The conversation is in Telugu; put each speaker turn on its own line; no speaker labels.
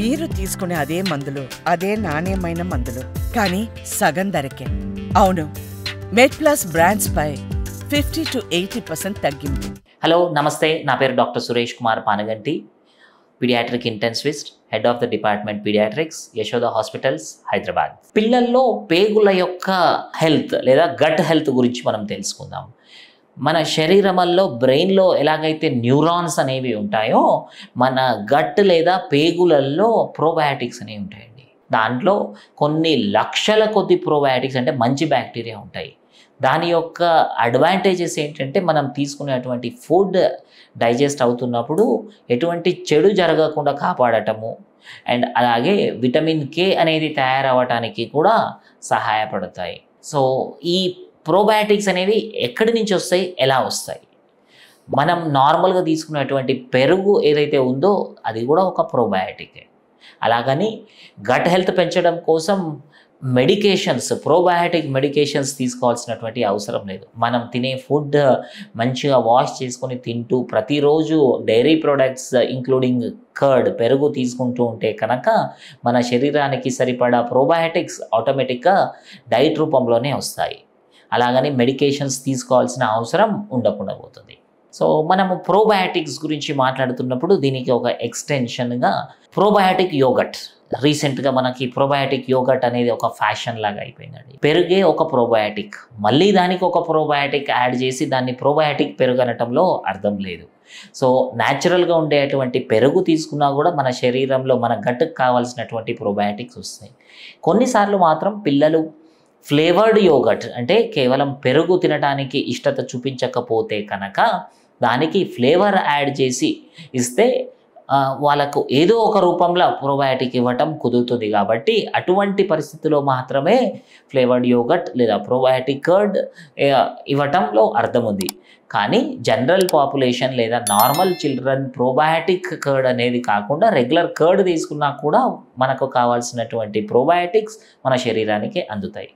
మీరు తీసుకునే అదే మందులు, అదే నాణ్యమైన మందులు, కానీ సగం ధరకే. అవును, మెడ్ప్లస్ బ్రాండ్స్ పై 50 to 80% తగ్గింపు.
హలో నమస్తే, నా పేరు doctor Suresh Kumar Panaganti, paediatric intensivist, head of the department paediatrics, Yashoda hospitals, Hyderabad. పిల్లల్లో పేగుల యొక్క హెల్త్ లేదా గట్ హెల్త్ గురించి మనం తెలుసుకుందాం. మన శరీరంలో బ్రెయిన్లో ఎలాగైతే న్యూరాన్స్ అనేవి ఉంటాయో, మన గట్ లేదా పేగులలో ప్రోబయాటిక్స్ అనేవి ఉంటాయండి. దాంట్లో కొన్ని లక్షల కొద్ది ప్రోబయాటిక్స్ అంటే మంచి బ్యాక్టీరియా ఉంటాయి. దాని యొక్క అడ్వాంటేజెస్ ఏంటంటే, మనం తీసుకునేటువంటి ఫుడ్ డైజెస్ట్ అవుతున్నప్పుడు ఎటువంటి చెడు జరగకుండా కాపాడటము, అండ్ అలాగే విటమిన్ కే అనేది తయారవటానికి కూడా సహాయపడతాయి. సో ఈ ప్రోబయాటిక్స్ అనేవి ఎక్కడి నుంచి వస్తాయి, ఎలా వస్తాయి? మనం నార్మల్గా తీసుకునేటువంటి పెరుగు ఏదైతే ఉందో అది కూడా ఒక ప్రోబయాటికే. అలాగని గట్ హెల్త్ పెంచడం కోసం మెడికేషన్స్, ప్రోబయాటిక్ మెడికేషన్స్ తీసుకోవాల్సినటువంటి అవసరం లేదు. మనం తినే ఫుడ్ మంచిగా వాష్ చేసుకొని తింటూ ప్రతిరోజు డైరీ ప్రొడక్ట్స్ ఇంక్లూడింగ్ కర్డ్, పెరుగు తీసుకుంటూ ఉంటే కనుక మన శరీరానికి సరిపడా ప్రోబయాటిక్స్ ఆటోమేటిక్గా డైట్ రూపంలోనే వస్తాయి. అలాగని మెడికేషన్స్ తీసుకోవాల్సిన అవసరం ఉండకుండా పోతుంది. సో మనము ప్రోబయాటిక్స్ గురించి మాట్లాడుతున్నప్పుడు దీనికి ఒక ఎక్స్టెన్షన్గా ప్రోబయాటిక్ యోగట్, రీసెంట్గా మనకి ప్రోబయాటిక్ యోగట్ అనేది ఒక ఫ్యాషన్ లాగా అయిపోయిందండి. పెరుగే ఒక ప్రోబయాటిక్, మళ్ళీ దానికి ఒక ప్రోబయాటిక్ యాడ్ చేసి దాన్ని ప్రోబయాటిక్ పెరుగు అనటంలో అర్థం లేదు. సో న్యాచురల్గా ఉండేటువంటి పెరుగు తీసుకున్నా కూడా మన శరీరంలో మన గట్టుకు కావాల్సినటువంటి ప్రోబయాటిక్స్ వస్తాయి. కొన్నిసార్లు మాత్రం పిల్లలు ఫ్లేవర్డ్ యోగట్ అంటే కేవలం పెరుగు తినడానికి ఇష్టత చూపించకపోతే కనుక దానికి ఫ్లేవర్ యాడ్ చేసి ఇస్తే వాళ్ళకు ఏదో ఒక రూపంలో ప్రోబయాటిక్ ఇవ్వటం కుదురుతుంది. కాబట్టి అటువంటి పరిస్థితుల్లో మాత్రమే ఫ్లేవర్డ్ యోగట్ లేదా ప్రోబయాటిక్ కర్డ్ ఇవ్వటంలో అర్థం ఉంది. కానీ జనరల్ పాపులేషన్ లేదా నార్మల్ చిల్డ్రన్ ప్రోబయాటిక్ కర్డ్ అనేది కాకుండా రెగ్యులర్ కర్డ్ తీసుకున్నా కూడా మనకు కావాల్సినటువంటి ప్రోబయాటిక్స్ మన శరీరానికి అందుతాయి.